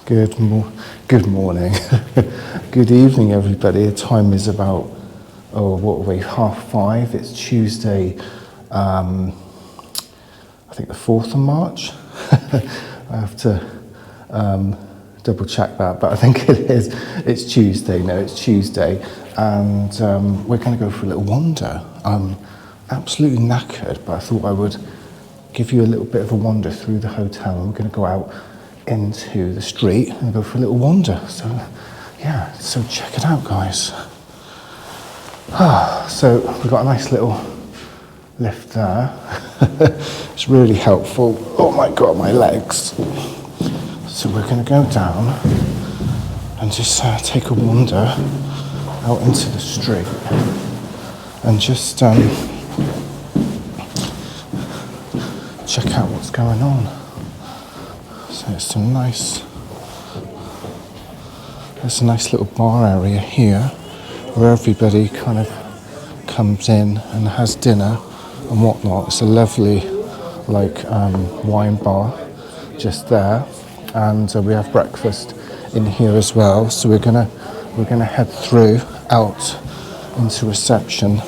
Good morning. Good evening, everybody. The time is about, what are we, 5:30. It's Tuesday, I think the 4th of March. I have to double check that, but I think it is. It's Tuesday. No, it's Tuesday. And we're going to go for a little wander. I'm absolutely knackered, but I thought I would give you a little bit of a wander through the hotel. And we're going to go out into the street and go for a little wander. So yeah, so check it out, guys. So we've got a nice little lift there. It's really helpful. Oh my god, my legs. So we're going to go down and just take a wander out into the street and just check out what's going on. So there's a nice little bar area here where everybody kind of comes in and has dinner and whatnot. It's a lovely wine bar just there, and we have breakfast in here as well. So we're gonna head through out into reception.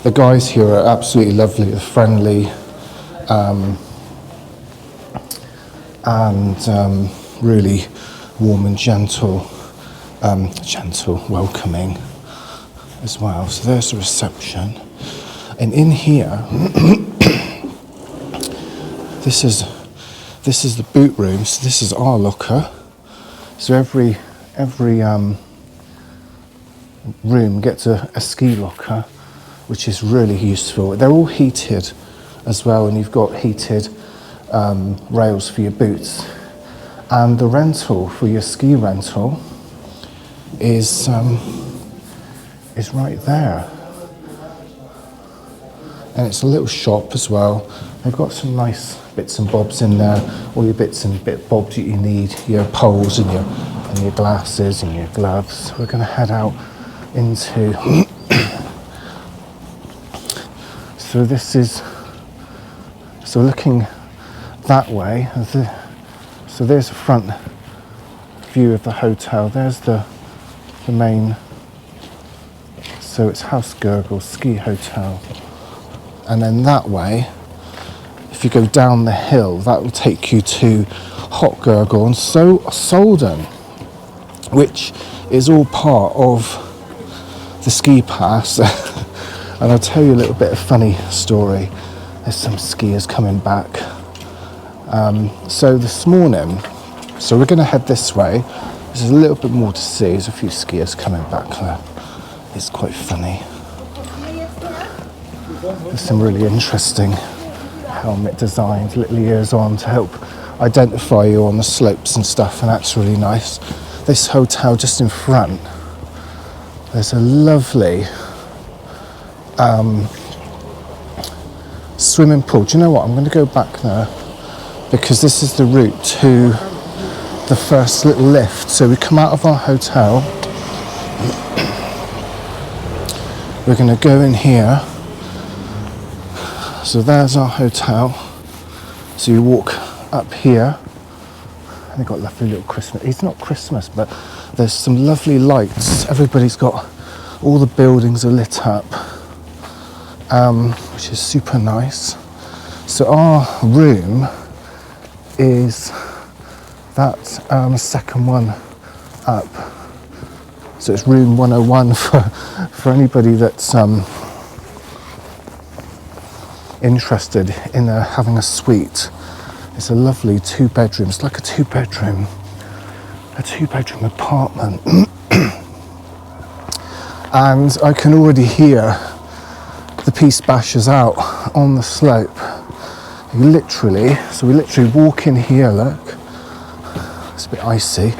The guys here are absolutely lovely, they're friendly, and really warm and gentle, welcoming as well. So there's the reception, and in here, this is the boot room. So this is our locker. So every room gets a ski locker, which is really useful. They're all heated as well, and you've got heated rails for your boots, and the rental for your ski rental is right there, and it's a little shop as well. They've got some nice bits and bobs in there, all your bits and bobs that you need, your poles and your glasses and your gloves. We're going to head out into so looking that way, so there's a front view of the hotel. There's the main, so it's Obergurgl Ski Hotel. And then that way, if you go down the hill, that will take you to Obergurgl and Solden, which is all part of the ski pass. And I'll tell you a little bit of funny story. There's some skiers coming back. So this morning, so we're going to head this way. There's a little bit more to see. There's a few skiers coming back there. It's quite funny. There's some really interesting helmet designs, little ears on to help identify you on the slopes and stuff, and that's really nice. This hotel just in front, there's a lovely swimming pool. Do you know what? I'm going to go back there because this is the route to the first little lift. So we come out of our hotel, we're going to go in here. So there's our hotel. So you walk up here, and they've got lovely little Christmas. It's not Christmas, but there's some lovely lights. Everybody's got, all the buildings are lit up, which is super nice. So our room is that second one up. So it's room 101 for anybody that's interested in having a suite. It's a lovely 2-bedroom. It's like a two-bedroom apartment. And I can already hear the Peace Bashers out on the slope. We literally walk in here, look. It's a bit icy.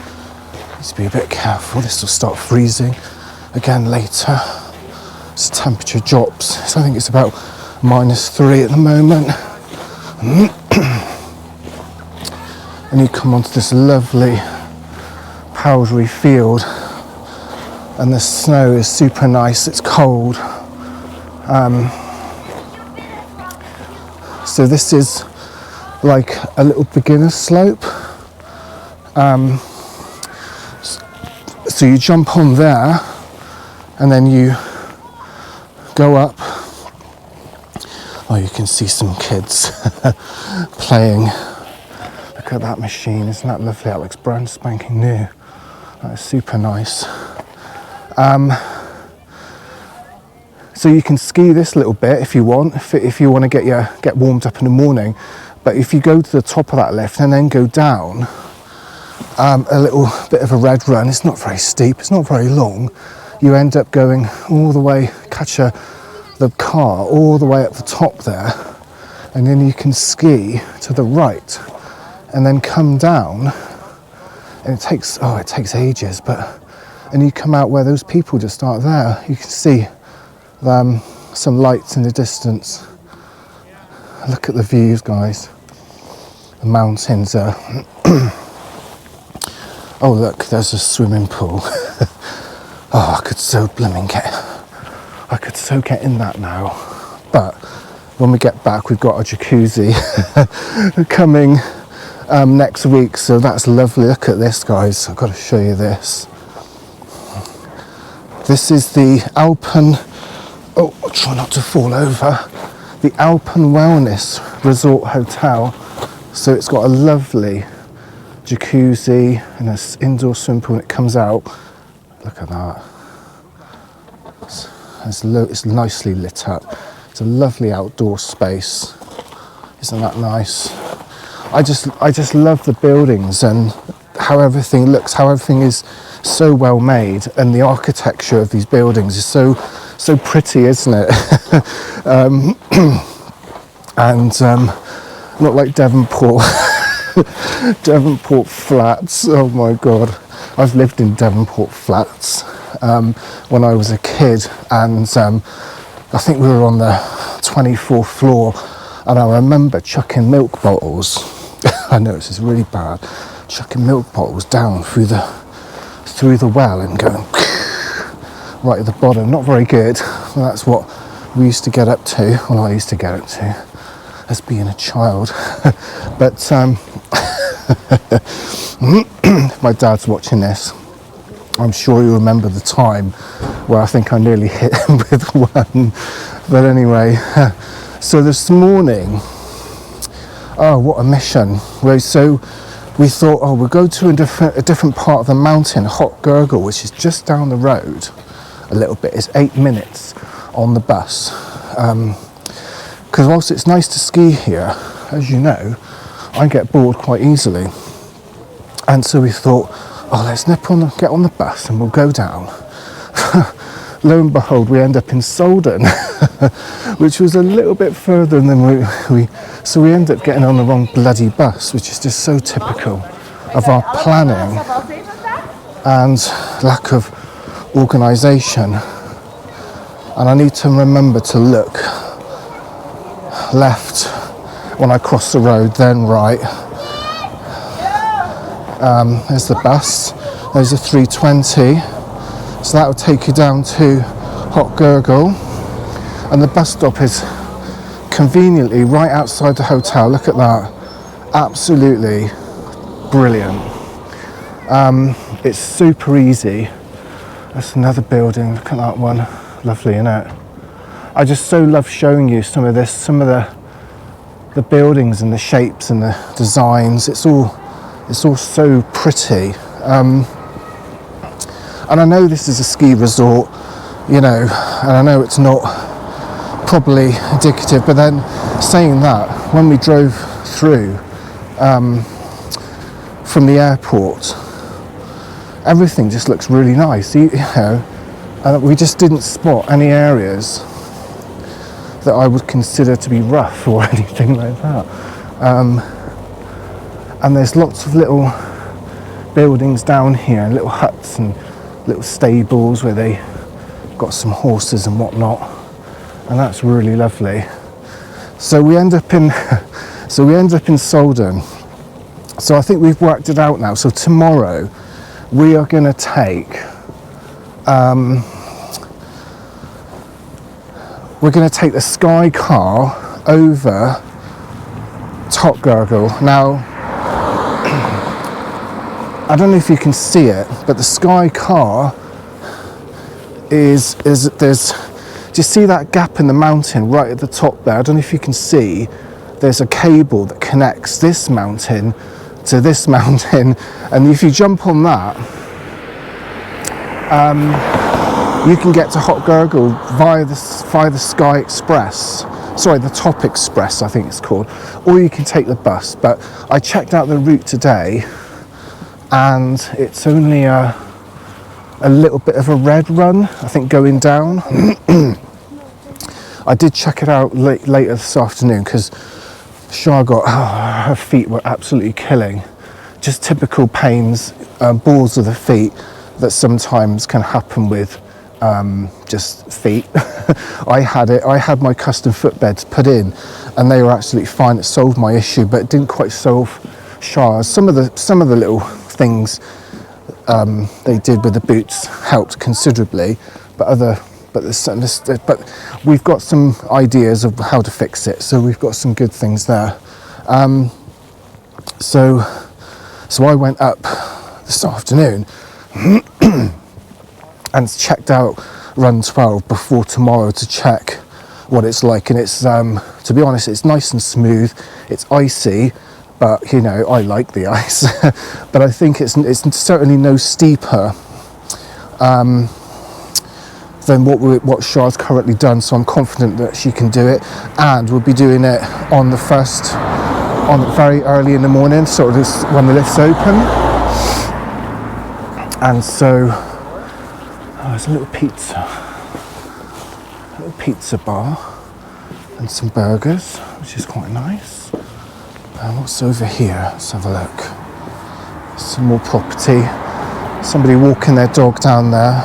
Needs to be a bit careful. This will start freezing again later. So temperature drops. So I think it's about -3 at the moment. And you come onto this lovely powdery field, and the snow is super nice. It's cold. So this is like a little beginner slope, So you jump on there and then you go up. Oh, you can see some kids playing. Look at that machine, isn't that lovely? That looks brand spanking new. That is super nice. So you can ski this little bit if you want, if you want to get warmed up in the morning. But if you go to the top of that lift and then go down a little bit of a red run, it's not very steep, it's not very long. You end up going all the way, catch the car all the way up the top there, and then you can ski to the right and then come down. And it takes ages, and you come out where those people just aren't there. You can see some lights in the distance. Look at the views, guys. The mountains are. Oh look, there's a swimming pool. Oh, I could so get in that now. But when we get back, we've got a jacuzzi coming next week, so that's lovely. Look at this, guys. I've got to show you this. This is the Alpen, oh, I'll try not to fall over, the Alpen Wellness Resort Hotel. So it's got a lovely jacuzzi and an indoor swimming pool, and it comes out. Look at that. It's nicely lit up. It's a lovely outdoor space. Isn't that nice? I just love the buildings and how everything looks, how everything is so well made, and the architecture of these buildings is so pretty, isn't it? Not like Devonport. Devonport flats. Oh my god, I've lived in Devonport flats when I was a kid, and I think we were on the 24th floor, and I remember chucking milk bottles. I know this is really bad. Chucking milk bottles down through the well and going right at the bottom. Not very good. Well, that's what we used to get up to. Well, I used to get up to as being a child. But my dad's watching this. I'm sure you remember the time where I think I nearly hit him with one. But anyway, so this morning, oh, what a mission. So we thought, oh, we'll go to a different part of the mountain, Obergurgl, which is just down the road a little bit. It's 8 minutes on the bus. Because whilst it's nice to ski here, as you know, I get bored quite easily. And so we thought, oh, let's get on the bus and we'll go down. Lo and behold, we end up in Solden, which was a little bit further than so we end up getting on the wrong bloody bus, which is just so typical of our planning and lack of organisation. And I need to remember to look left when I cross the road, then right. There's the bus. There's a 320. So that will take you down to Obergurgl, and the bus stop is conveniently right outside the hotel. Look at that. Absolutely brilliant. It's super easy. That's another building. Look at that one. Lovely, isn't it? I just so love showing you some of the buildings and the shapes and the designs. It's all so pretty. And I know this is a ski resort, you know, and I know it's not probably indicative, but then saying that, when we drove through from the airport, everything just looks really nice, you know, and we just didn't spot any areas that I would consider to be rough or anything like that. And there's lots of little buildings down here, little huts and little stables where they got some horses and whatnot, and that's really lovely. So we end up in Solden. So I think we've worked it out now. So tomorrow we are going to take the Sky car over Obergurgl. Now I don't know if you can see it, but the Sky car is there's, do you see that gap in the mountain right at the top there? I don't know if you can see, there's a cable that connects this mountain to this mountain, and if you jump on that, you can get to Obergurgl via the Sky Express. Sorry, the Top Express, I think it's called. Or you can take the bus. But I checked out the route today, and it's only a little bit of a red run, I think, going down. I did check it out later this afternoon because Shah got, her feet were absolutely killing. Just typical pains, balls of the feet that sometimes can happen with just feet. I had my custom footbeds put in and they were absolutely fine. It solved my issue, but it didn't quite solve Shah's. Some of the little things they did with the boots helped considerably, but we've got some ideas of how to fix it, so we've got some good things there. So I went up this afternoon and checked out run 12 before tomorrow to check what it's like, and it's to be honest, it's nice and smooth. It's icy, but you know, I like the ice. But I think it's certainly no steeper than what Shah's currently done, so I'm confident that she can do it, and we'll be doing it on very early in the morning, sort of just when the lift's open. And so there's a little pizza bar and some burgers, which is quite nice. And what's over here? Let's have a look. Some more property. Somebody walking their dog down there.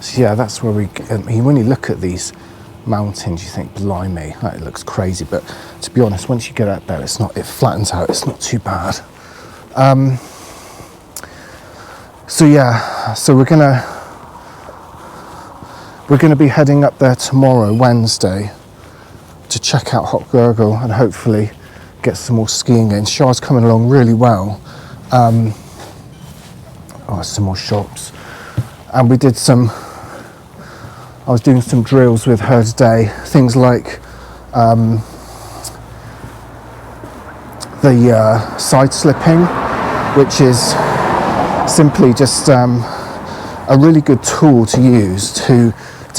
So yeah, that's where when you look at these mountains, you think, blimey, that looks crazy, but to be honest, once you get up there, it flattens out, it's not too bad. So yeah, so we're gonna be heading up there tomorrow, Wednesday, to check out Obergurgl and hopefully get some more skiing in. Shah's coming along really well. Some more shops, and I was doing some drills with her today, things like the side slipping, which is simply just a really good tool to use to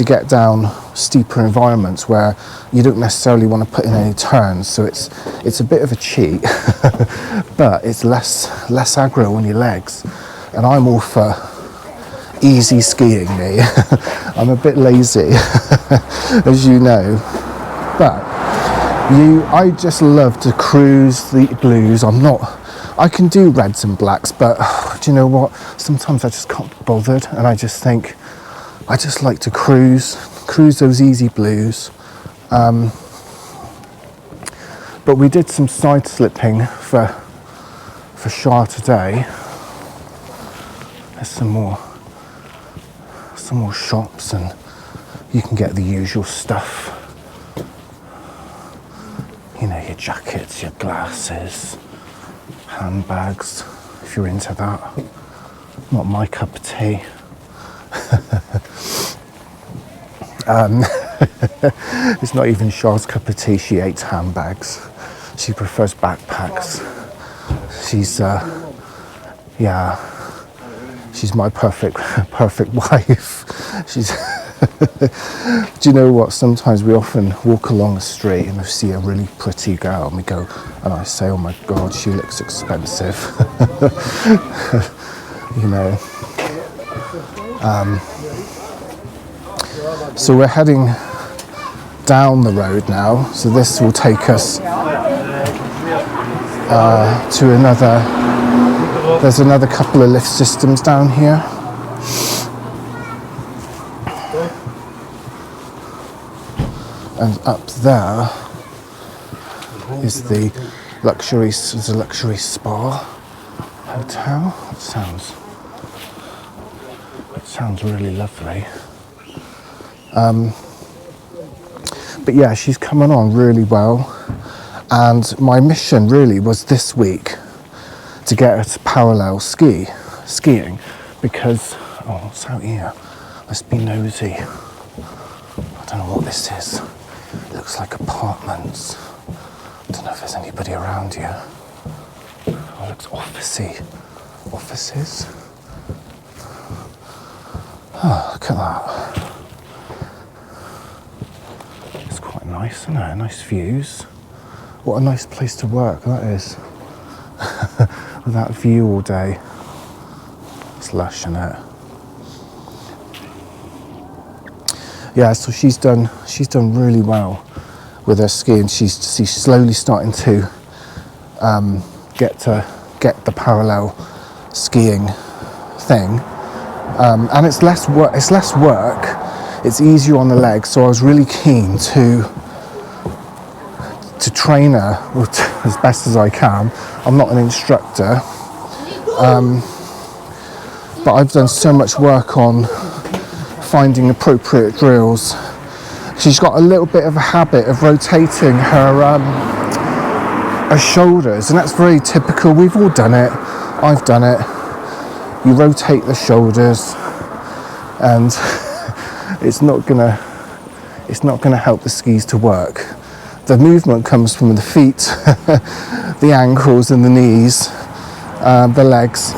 get down steeper environments where you don't necessarily want to put in any turns. So it's a bit of a cheat, but it's less aggro on your legs, and I'm all for easy skiing, me. I'm a bit lazy, as you know, but I just love to cruise the blues. I can do reds and blacks, but do you know what? Sometimes I just can't be bothered, and I just think I just like to cruise those easy blues. But we did some side slipping for Shah today. There's some more shops, and you can get the usual stuff. You know, your jackets, your glasses, handbags, if you're into that. Not my cup of tea. It's not even Shah's cup of tea. She hates handbags. She prefers backpacks. She's my perfect wife. Do you know what? Sometimes we often walk along the street and we see a really pretty girl and I say, oh my God, she looks expensive. You know. So we're heading down the road now. So this will take us to there's another couple of lift systems down here. And up there is the luxury spa hotel. It sounds really lovely. But yeah, she's coming on really well. And my mission really was this week to get her to parallel skiing, because, oh, what's out here? Let's be nosy. I don't know what this is. It looks like apartments. I don't know if there's anybody around here. Oh, it looks officey. Offices? Oh, look at that. It's quite nice, isn't it? Nice views. What a nice place to work that is. With that view all day. It's lush, isn't it? Yeah, so she's done really well with her skiing. She's slowly starting to get the parallel skiing thing, and it's less work. It's easier on the legs. So I was really keen to train her as best as I can. I'm not an instructor, but I've done so much work on finding appropriate drills. She's got a little bit of a habit of rotating her shoulders, and that's very typical. We've all done it. I've done it. You rotate the shoulders, and it's not gonna help the skis to work. The movement comes from the feet, the ankles and the knees, the legs.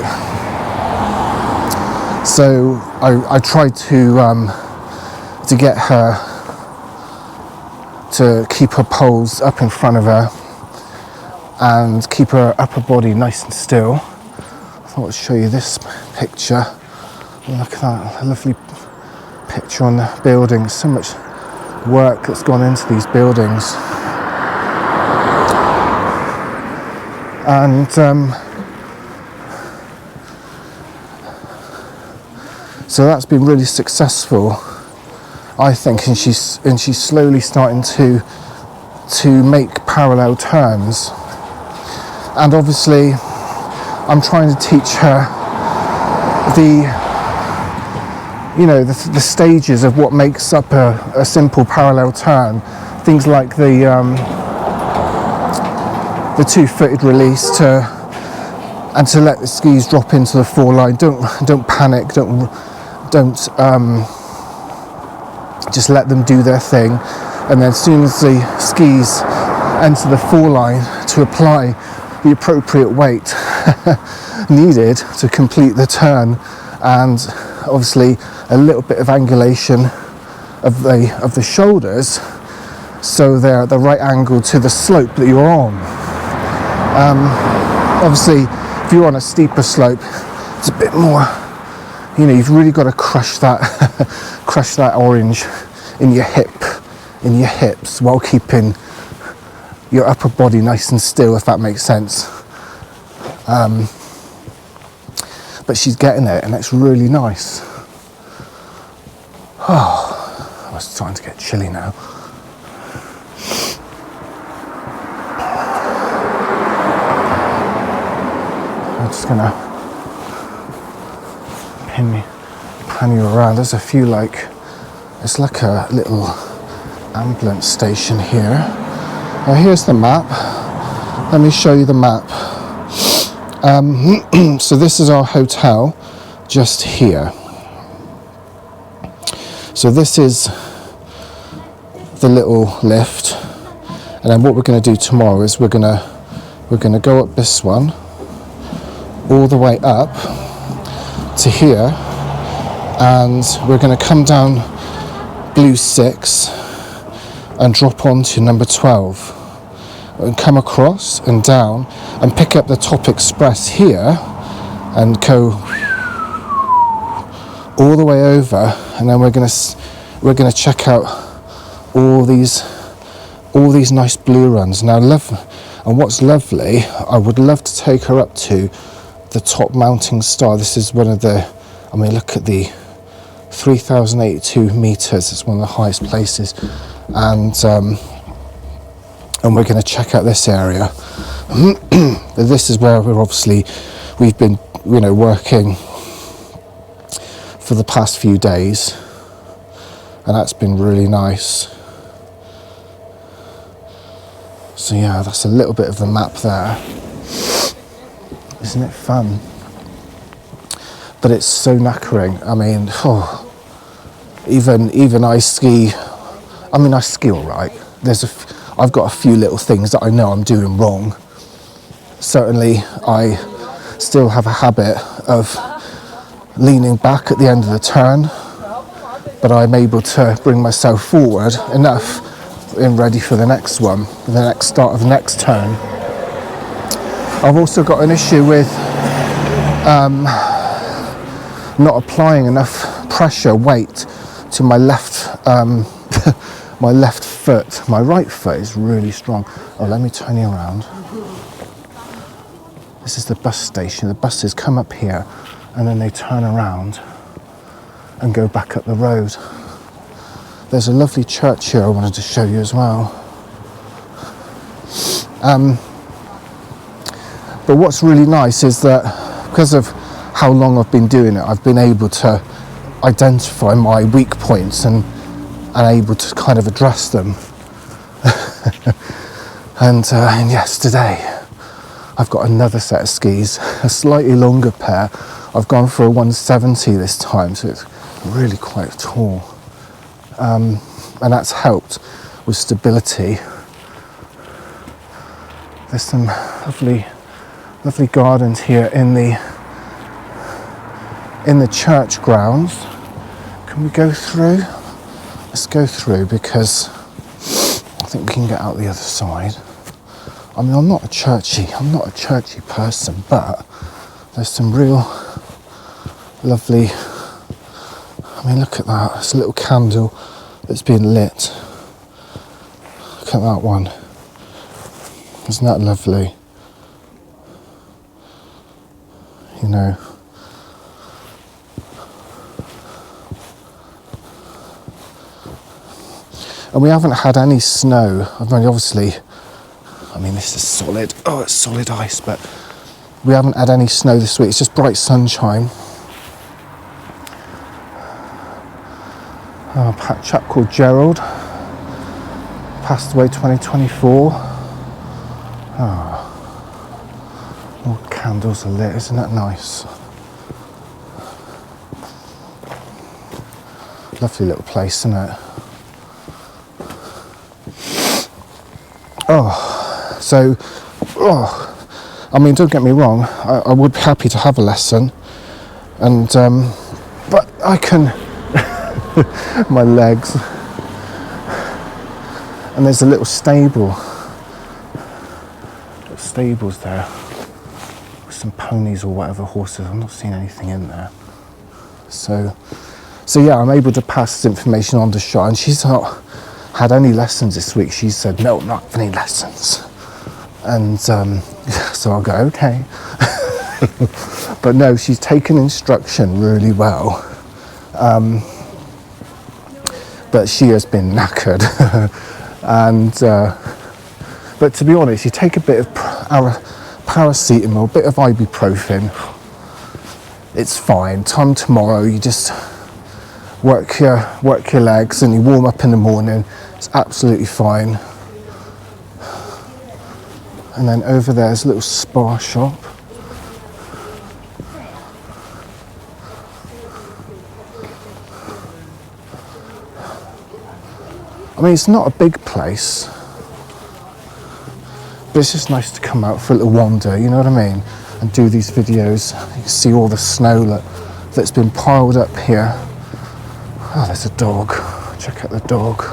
So I tried to get her to keep her poles up in front of her and keep her upper body nice and still. I thought I'd show you this picture. Look at that lovely picture on the building. So much work that's gone into these buildings. And so that's been really successful, I think, and she's slowly starting to make parallel turns. And obviously I'm trying to teach her the stages of what makes up a simple parallel turn. Things like the two-footed release to let the skis drop into the foreline. Don't panic. Don't just let them do their thing. And then as soon as the skis enter the foreline, to apply the appropriate weight needed to complete the turn, and obviously a little bit of angulation of the shoulders, so they're at the right angle to the slope that you're on. Obviously, if you're on a steeper slope, it's a bit more. You've really got to crush that orange in your hips, while keeping your upper body nice and still, if that makes sense. But she's getting it, and it's really nice. Oh, it's starting to get chilly now. I'm just gonna pan you around. There's a few it's like a little ambulance station here. Now here's the map. Let me show you the map. So this is our hotel just here. So this is the little lift, and then what we're going to do tomorrow is we're going to go up this one all the way up to here, and we're going to come down Blue 6 and drop onto number 12 and come across and down and pick up the top express here and go all the way over, and then we're going to check out all these nice blue runs. Now and what's lovely, I would love to take her up to the top mounting star. This is one of the, look at the 3,082 meters. It's one of the highest places, and we're going to check out this area. This is where we've been working for the past few days, and that's been really nice. So yeah, that's a little bit of the map there. Isn't it fun? But it's so knackering. I mean, even I ski. I mean, I ski all right. I've got a few little things that I know I'm doing wrong. Certainly, I still have a habit of leaning back at the end of the turn, but I'm able to bring myself forward enough and ready for the next one, the next start of the next turn. I've also got an issue with not applying enough pressure, weight to my left my left foot. My right foot is really strong. Oh, let me turn you around. This is the bus station. The buses come up here and then they turn around and go back up the road. There's a lovely church here I wanted to show you as well. But what's really nice is that because of how long I've been doing it, I've been able to identify my weak points and able to kind of address them. And yes, today I've got another set of skis, a slightly longer pair. I've gone for a 170 this time, so it's really quite tall. And that's helped with stability. There's some lovely gardens here in the church grounds. Can we go through? Let's go through, because I think we can get out the other side. I mean, I'm not a churchy person, but there's some real lovely. I mean, look at that. It's a little candle that's been lit. Look at that one. Isn't that lovely? You know. And we haven't had any snow. I mean, obviously, this is solid. Oh, it's solid ice, but we haven't had any snow this week. It's just bright sunshine. Oh, a chap called Gerald passed away 2024. All candles are lit. Isn't that nice? Lovely little place, isn't it? I mean, don't get me wrong, I would be happy to have a lesson, and but I can, my legs, and there's a little stables there, with some ponies or whatever, horses. I'm not seeing anything in there. So yeah, I'm able to pass this information on to Shah, and she's not had any lessons this week. She said, no, not any lessons. And so I'll go, okay. But no, she's taken instruction really well. But she has been knackered. And but to be honest, you take a bit of paracetamol, a bit of ibuprofen, it's fine. Time tomorrow, you just work your legs and you warm up in the morning. It's absolutely fine. And then over there's a little spa shop. I mean, it's not a big place, but it's just nice to come out for a little wander, you know what I mean? And do these videos. You can see all the snow that's been piled up here. Oh, there's a dog. Check out the dog.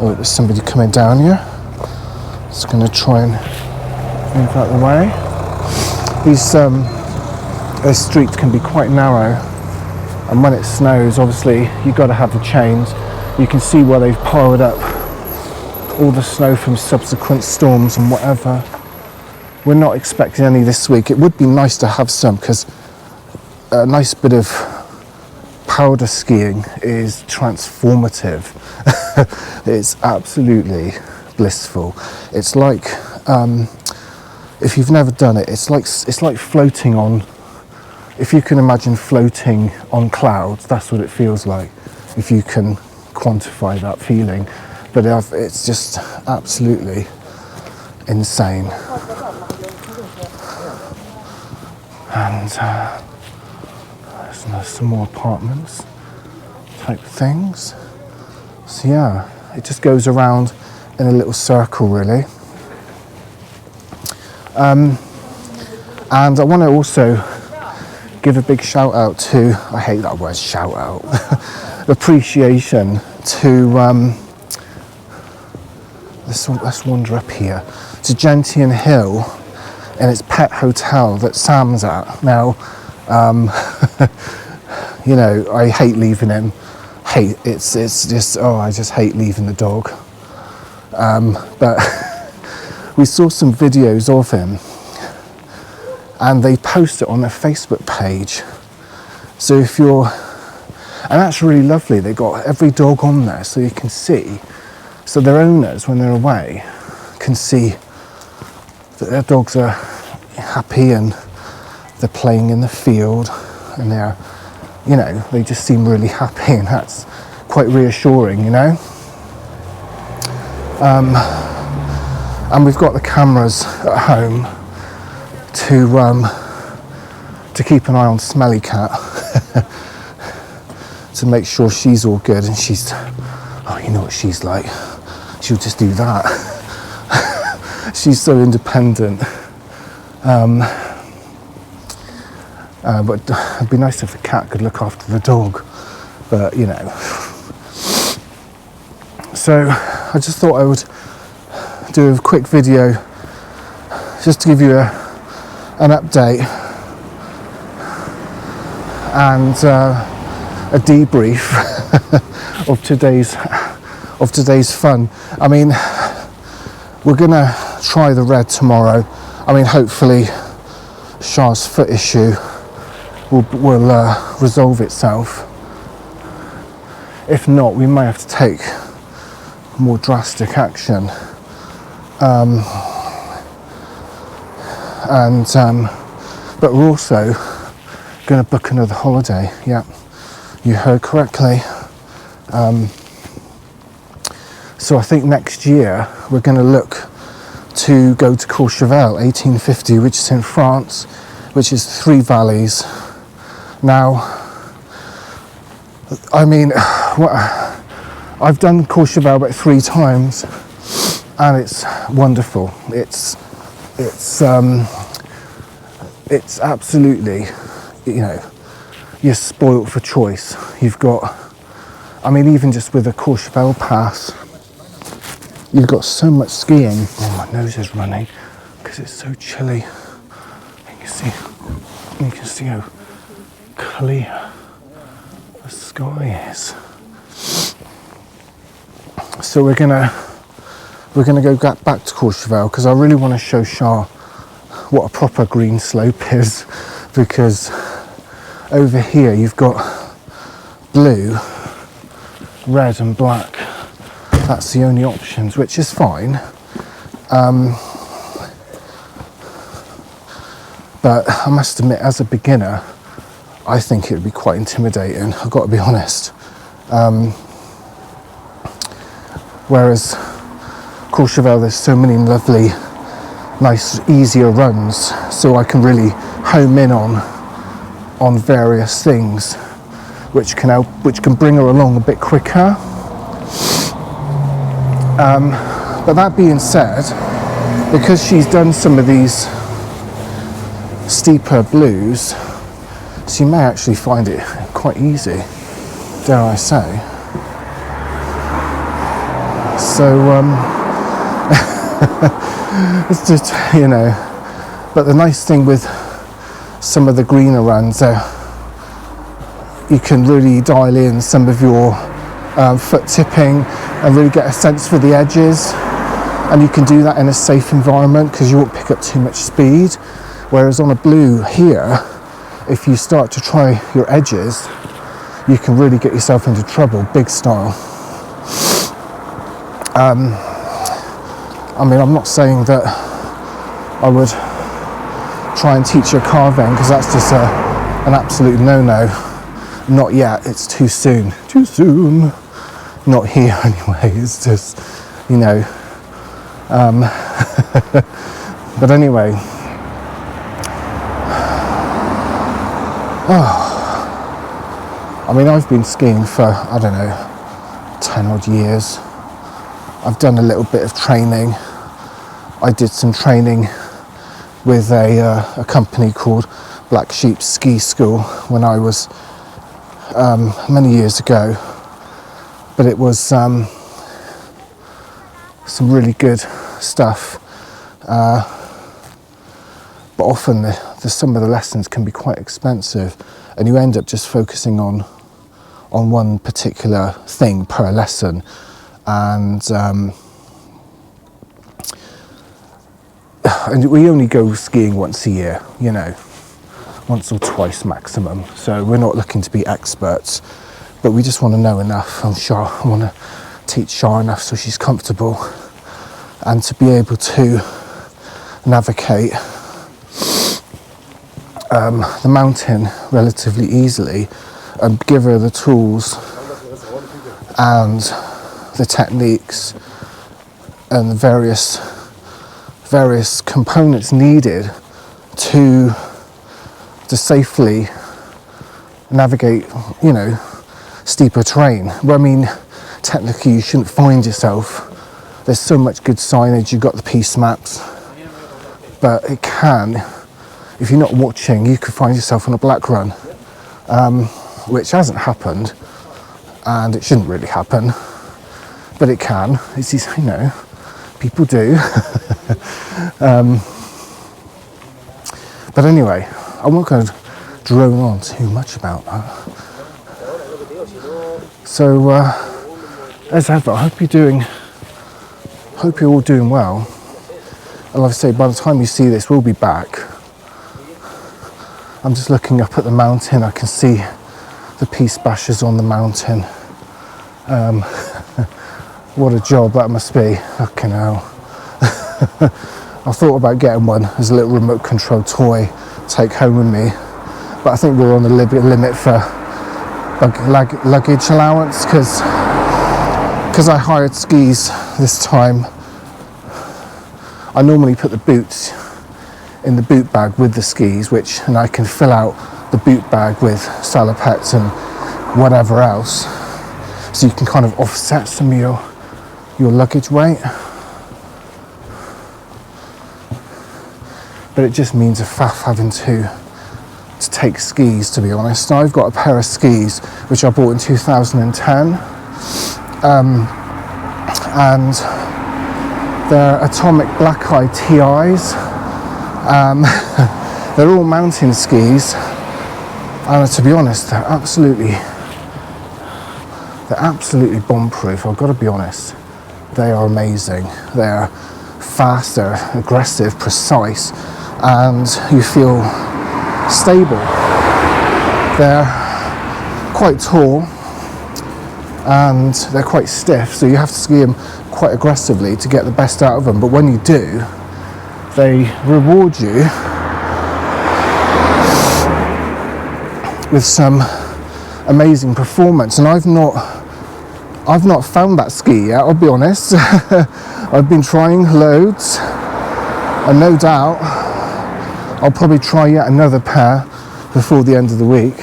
Oh, there's somebody coming down here. Just going to try and move out the way. These streets can be quite narrow, and when it snows, obviously you've got to have the chains. You can see where they've piled up all the snow from subsequent storms and whatever. We're not expecting any this week. It would be nice to have some, because a nice bit of powder skiing is transformative. It's absolutely blissful. It's like, if you've never done it, it's like floating on. If you can imagine floating on clouds, that's what it feels like. If you can quantify that feeling, but it's just absolutely insane. And there's some more apartments type things. So yeah, it just goes around in a little circle really. And I want to also give a big shout out to, I hate that word shout out, appreciation to, let's wander up here, to Gentian Hill and its pet hotel that Sam's at. Now, you know, I hate leaving him. It's just, oh, I just hate leaving the dog. But we saw some videos of him and they post it on their Facebook page. So if you're, and that's really lovely, they got every dog on there so you can see, so their owners when they're away can see that their dogs are happy and they're playing in the field and they're, you know, they just seem really happy, and that's quite reassuring, you know. And we've got the cameras at home to keep an eye on Smelly Cat to make sure she's all good, and she's, oh, you know what she's like, she'll just do that. She's so independent. But it'd be nice if the cat could look after the dog, but you know. So I just thought I would do a quick video just to give you an update and a debrief of today's fun. I mean, we're gonna try the red tomorrow. I mean, hopefully Char's foot issue will resolve itself. If not, we may have to take more drastic action. But we're also going to book another holiday. Yeah, you heard correctly. So I think next year we're going to look to go to Courchevel 1850, which is in France, which is 3 valleys. Now, I mean, I've done Courchevel about 3 times, and it's wonderful. It's absolutely, you know, you're spoilt for choice. You've got, I mean, even just with a Courchevel pass, you've got so much skiing. Oh, my nose is running because it's so chilly. You can see how clear the sky is. So we're gonna go back to Courchevel because I really want to show Char what a proper green slope is, because over here you've got blue, red and black. That's the only options, which is fine. But I must admit, as a beginner, I think it would be quite intimidating, I've got to be honest. Whereas Courchevel, there's so many lovely, nice, easier runs, so I can really home in on various things, which can bring her along a bit quicker. But that being said, because she's done some of these steeper blues, she may actually find it quite easy, dare I say. So it's just, you know, but the nice thing with some of the greener runs, you can really dial in some of your foot tipping and really get a sense for the edges, and you can do that in a safe environment because you won't pick up too much speed. Whereas on a blue here, if you start to try your edges, you can really get yourself into trouble, big style. I mean, I'm not saying that I would try and teach her carving, because that's just an absolute no-no. Not yet, it's too soon. Too soon. not here anyway. It's just, you know. But anyway, I mean, I've been skiing for, I don't know, 10 odd years. I've done a little bit of training. I did some training with a company called Black Sheep Ski School when I was many years ago. But it was some really good stuff. But often some of the lessons can be quite expensive, and you end up just focusing on one particular thing per lesson, and we only go skiing once a year, you know, once or twice maximum. So we're not looking to be experts, but we just want to know enough. I want to teach Shah enough so she's comfortable, and to be able to navigate the mountain relatively easily, and give her the tools and the techniques and the various components needed to safely navigate, you know, steeper terrain. Well, I mean, technically you shouldn't find yourself. There's so much good signage, you've got the piste maps, but it can, if you're not watching, you could find yourself on a black run, which hasn't happened, and it shouldn't really happen, but it can. It's just, you know, people do. But anyway, I'm not going to drone on too much about that. So, as ever, I hope you're all doing well. And like I say, by the time you see this, we'll be back. I'm just looking up at the mountain. I can see the piste bashers on the mountain. What a job that must be. Fucking hell. I thought about getting one as a little remote control toy to take home with me, but I think we're on the limit for luggage allowance, because I hired skis this time. I normally put the boots in the boot bag with the skis, and I can fill out the boot bag with salopettes and whatever else, so you can kind of offset some of your luggage weight. But it just means a faff having to take skis, to be honest. Now, I've got a pair of skis which I bought in 2010, and they're Atomic Black Eye TIs. They're all mountain skis, and to be honest, they're absolutely bomb-proof. I've got to be honest. They are amazing. They're fast, they're aggressive, precise, and you feel stable. They're quite tall and they're quite stiff, so you have to ski them quite aggressively to get the best out of them. But when you do, they reward you with some amazing performance. And I've not found that ski yet, I'll be honest. I've been trying loads, and no doubt I'll probably try yet another pair before the end of the week.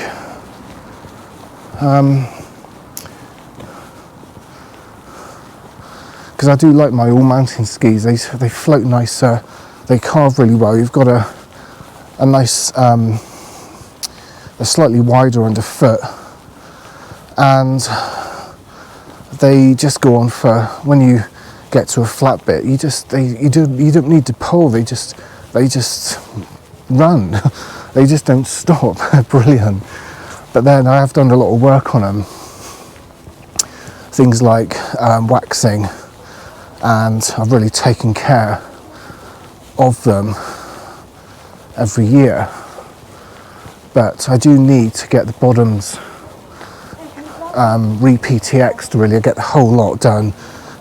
Because I do like my all mountain skis. They float nicer, they carve really well. You've got a nice, a slightly wider underfoot, and they just go on for, when you get to a flat bit, you don't need to pull. They just run. They just don't stop. Brilliant. But then I have done a lot of work on them. Things like waxing, and I've really taken care of them every year. But I do need to get the bottoms re-PTX to really get the whole lot done,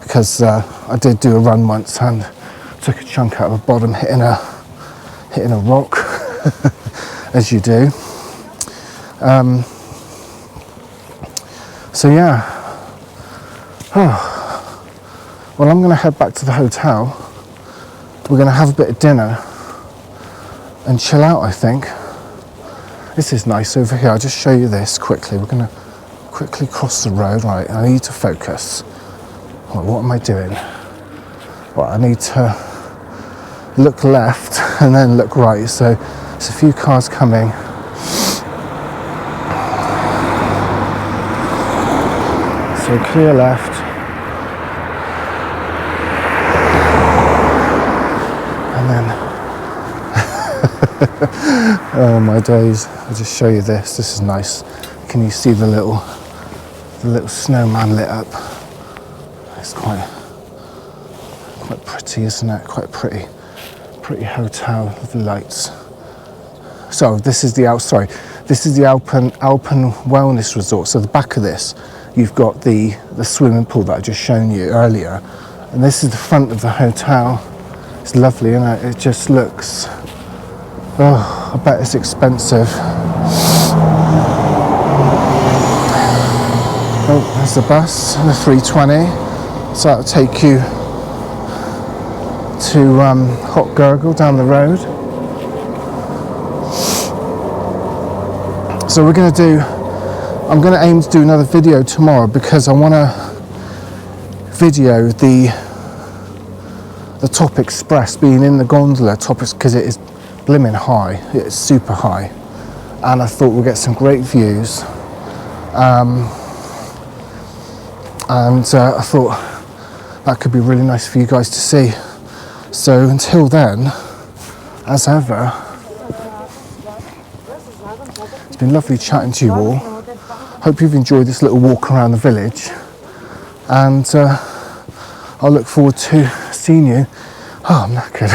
because I did do a run once and took a chunk out of the bottom, hitting a rock, as you do. So yeah, Well, I'm going to head back to the hotel. We're going to have a bit of dinner and chill out, I think. This is nice over here. I'll just show you this quickly. We're going to quickly cross the road. Right, I need to focus. Right, what am I doing? Right, I need to look left and then look right. So there's a few cars coming. So clear left. And then, oh my days, I'll just show you this. This is nice. Can you see the little snowman lit up? It's quite pretty, isn't it? Quite pretty hotel with the lights. So this is the Alpen Wellness Resort. So the back of this, you've got the swimming pool that I just shown you earlier, and this is the front of the hotel. It's lovely, isn't it? It just looks, oh, I bet it's expensive. Oh, there's the bus, the 320. So that'll take you to Obergurgl down the road. So I'm going to aim to do another video tomorrow, because I want to video the top express being in the gondola because it is blimmin' high. It is super high, and I thought we'll get some great views. And I thought that could be really nice for you guys to see. So until then, as ever, it's been lovely chatting to you all. Hope you've enjoyed this little walk around the village, and I'll look forward to seeing you, I'm knackered,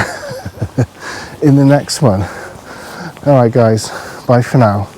in the next one. Alright guys, bye for now.